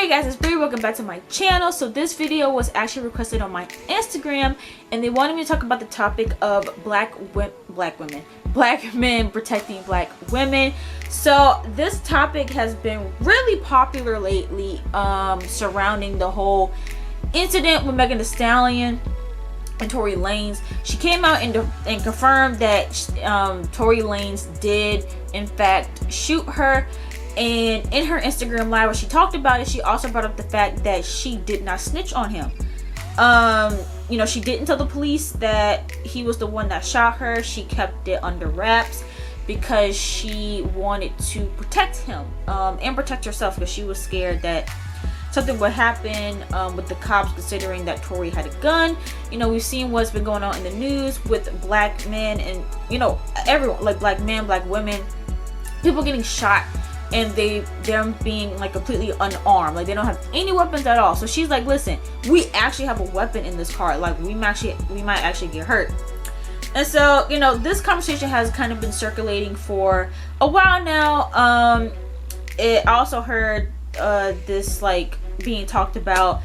Hey guys, it's Bree. Welcome back to my channel. So this video was actually requested on my Instagram, and they wanted me to talk about the topic of black men protecting black women. So this topic has been really popular lately, surrounding the whole incident with Megan Thee Stallion and Tory Lanez. She came out and confirmed that Tory Lanez did in fact shoot her. And in her Instagram live, when she talked about it, she also brought up the fact that she did not snitch on him. She didn't tell the police that he was the one that shot her. She kept it under wraps because she wanted to protect him and protect herself, because she was scared that something would happen with the cops, considering that Tory had a gun. We've seen what's been going on in the news with black men and everyone, like black men, black women, people getting shot, and them being like completely unarmed, like they don't have any weapons at all. So she's like, listen, we actually have a weapon in this car, like we might actually get hurt. And so this conversation has kind of been circulating for a while now. I also heard this like being talked about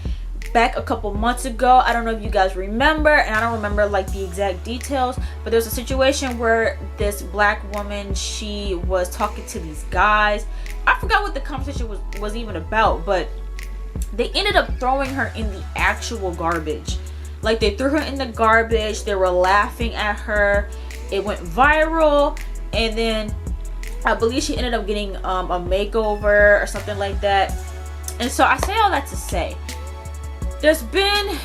back a couple months ago. I don't know if you guys remember, and I don't remember like the exact details, but there's a situation where this black woman, she was talking to these guys. I forgot what the conversation was even about, but they ended up throwing her in the actual garbage. Like they threw her in the garbage, they were laughing at her, it went viral, and then I believe she ended up getting a makeover or something like that. And so I say all that to say, there's been,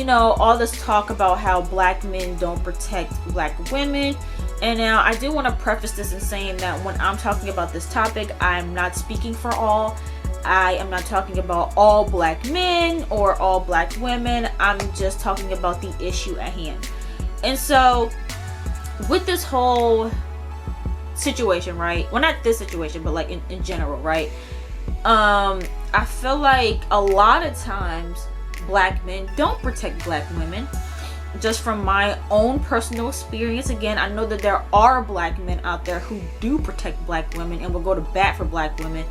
all this talk about how black men don't protect black women. And now I do want to preface this in saying that when I'm talking about this topic, I'm not speaking for all. I am not talking about all black men or all black women. I'm just talking about the issue at hand. And so with this whole situation, right? Well, not this situation, but like in general, right? I feel like a lot of times black men don't protect black women. Just from my own personal experience, again, I know that there are black men out there who do protect black women and will go to bat for black women,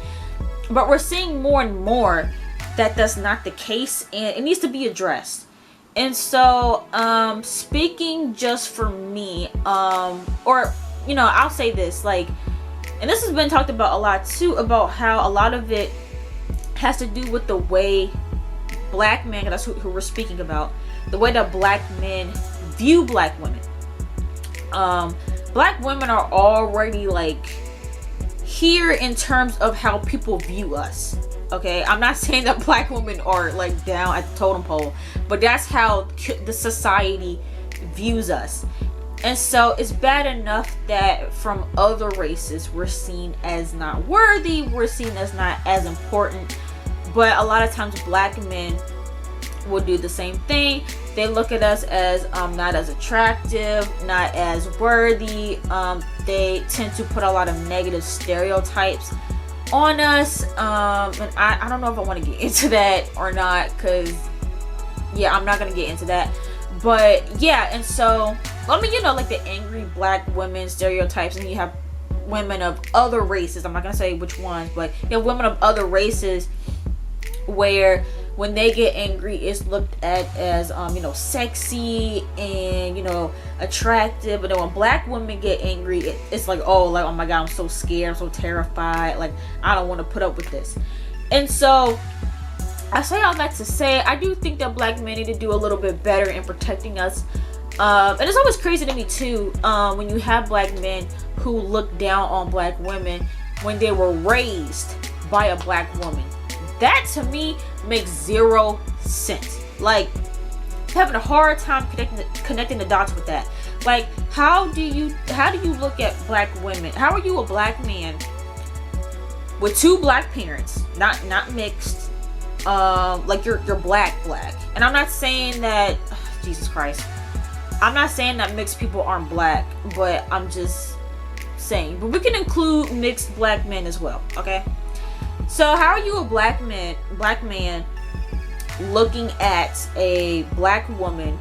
but we're seeing more and more that that's not the case, and it needs to be addressed. And so speaking just for me, I'll say this, like, and this has been talked about a lot too, about how a lot of it has to do with the way black men, that's who we're speaking about, the way that black men view black women. Black women are already like here in terms of how people view us. Okay, I'm not saying that black women are like down at the totem pole, but that's how the society views us. And so it's bad enough that from other races we're seen as not worthy, we're seen as not as important. But a lot of times black men will do the same thing. They look at us as not as attractive, not as worthy. They tend to put a lot of negative stereotypes on us. And I don't know if I want to get into that or not, because I'm not gonna get into that. But and so like the angry black women stereotypes, and you have women of other races, I'm not gonna say which ones, but you have women of other races where when they get angry, it's looked at as sexy and attractive. But then when black women get angry, it's like, oh my god, I'm so scared, I'm so terrified, like I don't want to put up with this. And so I say all that to say, I do think that black men need to do a little bit better in protecting us. And it's always crazy to me too, when you have black men who look down on black women when they were raised by a black woman. That to me makes zero sense. Like, having a hard time connecting the dots with that. Like, how do you look at black women? How are you a black man with two black parents, not mixed, like you're black? And I'm not saying that, Jesus Christ, I'm not saying that mixed people aren't black, but I'm just saying, but we can include mixed black men as well, okay? So how are you a black man looking at a black woman,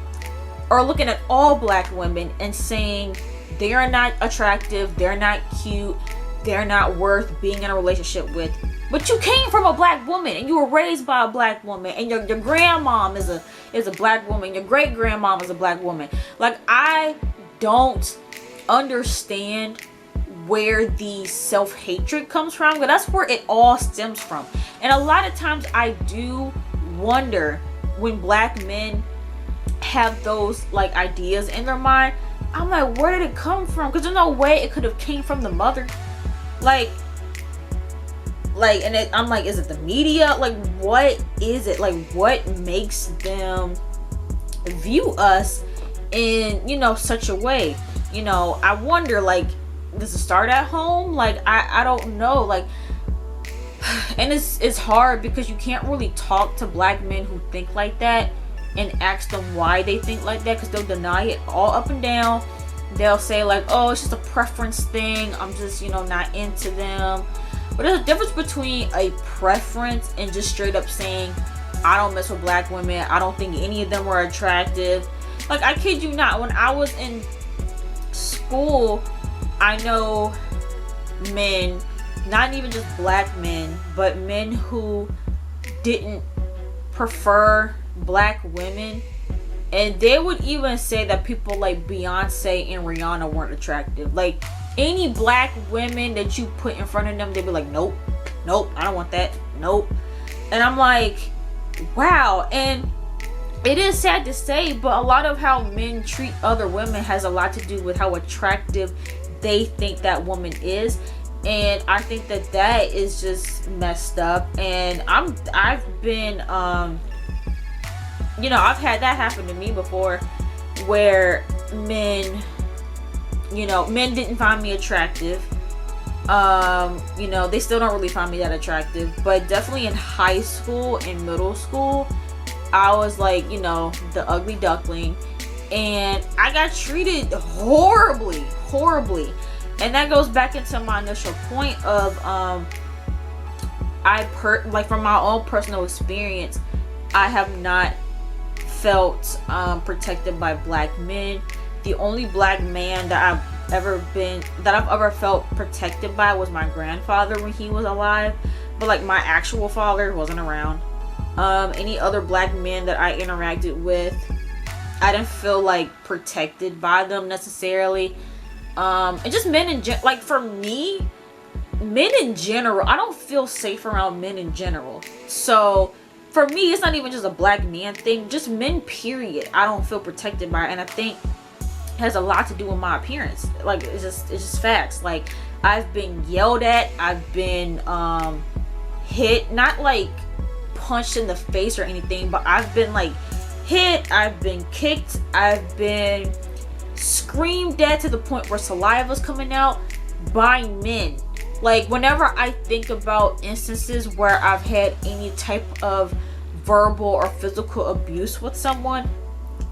or looking at all black women and saying they're not attractive, they're not cute, they're not worth being in a relationship with, but you came from a black woman and you were raised by a black woman, and your grandmom is a black woman, your great grandmom is a black woman. Like, I don't understand where the self-hatred comes from, but that's where it all stems from. And a lot of times I do wonder, when black men have those like ideas in their mind, I'm like, where did it come from? Because there's no way it could have came from the mother. I'm like, is it the media? Like, what is it? Like, what makes them view us in, you know, such a way? You know, I wonder, like, does it start at home? Like, I don't know. Like, and it's hard because you can't really talk to black men who think like that and ask them why they think like that, because they'll deny it all up and down. They'll say like, oh, it's just a preference thing, I'm just, you know, not into them. But there's a difference between a preference and just straight up saying, I don't mess with black women, I don't think any of them are attractive. Like, I kid you not, when I was in school, I know men, not even just black men, but men who didn't prefer black women, and they would even say that people like Beyonce and Rihanna weren't attractive. Like, any black women that you put in front of them, they'd be like, nope, I don't want that, nope. And I'm like, wow. And it is sad to say, but a lot of how men treat other women has a lot to do with how attractive they think that woman is. And I think that that is just messed up. And I've been you know, I've had that happen to me before, where men, you know, men didn't find me attractive. You know, they still don't really find me that attractive, but definitely in high school and middle school, I was like, you know, the ugly duckling, and I got treated horribly. And that goes back into my initial point of like, from my own personal experience, I have not felt protected by black men. The only black man that I've ever felt protected by was my grandfather when he was alive, but like, my actual father wasn't around. Any other black men that I interacted with, I didn't feel like protected by them necessarily. And just men in like, for me, men in general, I don't feel safe around men in general. So for me, it's not even just a black man thing, just men period, I don't feel protected by. And I think it has a lot to do with my appearance. Like, it's just facts. Like, I've been yelled at, I've been hit, not like punched in the face or anything, but I've been like hit, I've been kicked, I've been screamed at to the point where saliva's coming out by men. Like, whenever I think about instances where I've had any type of verbal or physical abuse with someone,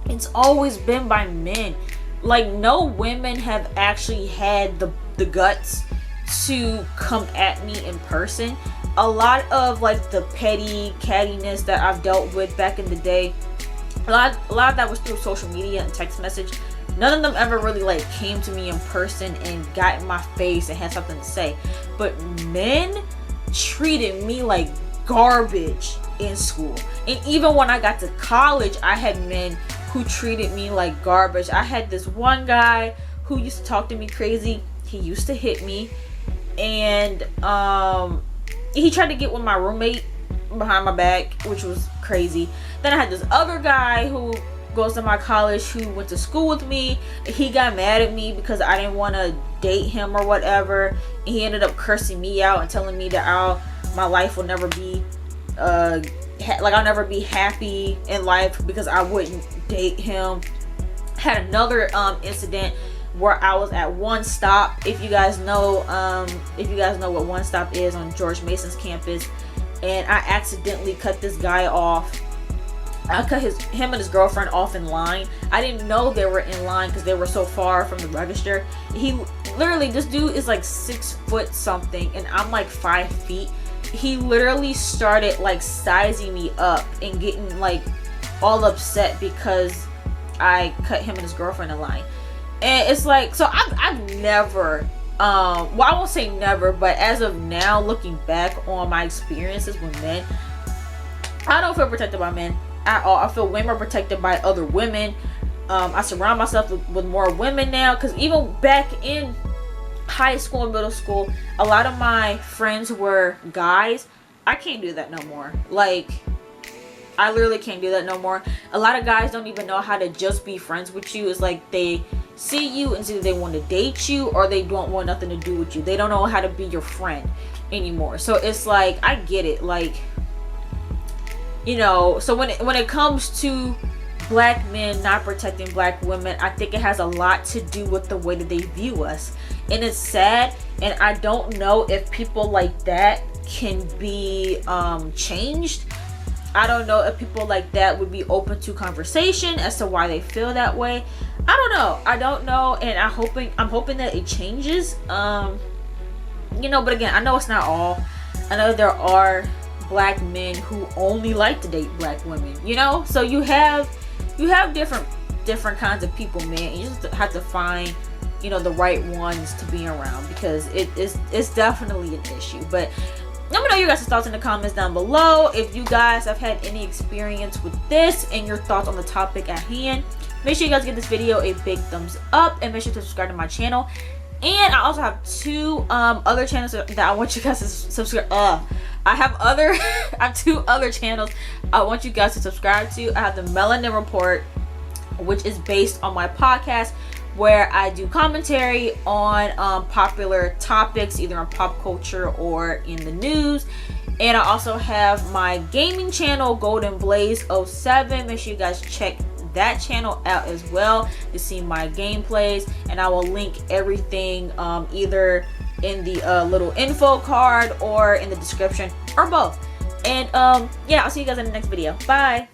it's always been by men. Like, no women have actually had the guts to come at me in person. A lot of like the petty cattiness that I've dealt with back in the day, a lot of that was through social media and text message. None of them ever really like came to me in person and got in my face and had something to say. But men treated me like garbage in school. And even when I got to college, I had men who treated me like garbage. I had this one guy who used to talk to me crazy. He used to hit me, and he tried to get with my roommate behind my back, which was crazy. Then I had this other guy who goes to my college, who went to school with me. He got mad at me because I didn't want to date him or whatever, and he ended up cursing me out and telling me that my life will never be I'll never be happy in life because I wouldn't date him. Had another incident where I was at One Stop. If you guys know what One Stop is on George Mason's campus, and I accidentally cut this guy off. I cut him and his girlfriend off in line. I didn't know they were in line because they were so far from the register. This dude is like 6 foot something, and I'm like 5 feet. He literally started like sizing me up and getting like all upset because I cut him and his girlfriend in line. And it's like, so I've never well, I won't say never, but as of now, looking back on my experiences with men, I don't feel protected by men at all. I feel way more protected by other women. I surround myself with more women now, because even back in high school and middle school, a lot of my friends were guys. I can't do that no more. Like, I literally can't do that no more. A lot of guys don't even know how to just be friends with you. It's like they see you and see they want to date you, or they don't want nothing to do with you. They don't know how to be your friend anymore. So it's like, I get it. Like, you know, so when it comes to black men not protecting black women, I think it has a lot to do with the way that they view us. And it's sad, and I don't know if people like that can be changed. I don't know if people like that would be open to conversation as to why they feel that way. I don't know, and I'm hoping that it changes. You know, but again, I know it's not all. I know there are black men who only like to date black women, you know? So you have different kinds of people, man. You just have to find, you know, the right ones to be around, because it's definitely an issue. But let me know your guys' thoughts in the comments down below. If you guys have had any experience with this and your thoughts on the topic at hand, make sure you guys give this video a big thumbs up, and make sure to subscribe to my channel. And I also have two other channels that I want you guys to subscribe. I have two other channels I want you guys to subscribe to. I have the Melanin Report, which is based on my podcast, where I do commentary on popular topics, either on pop culture or in the news. And I also have my gaming channel, Golden Blaze 07. Make sure you guys check that channel out as well to see my gameplays, and I will link everything either in the little info card or in the description, or both. And yeah, I'll see you guys in the next video. Bye.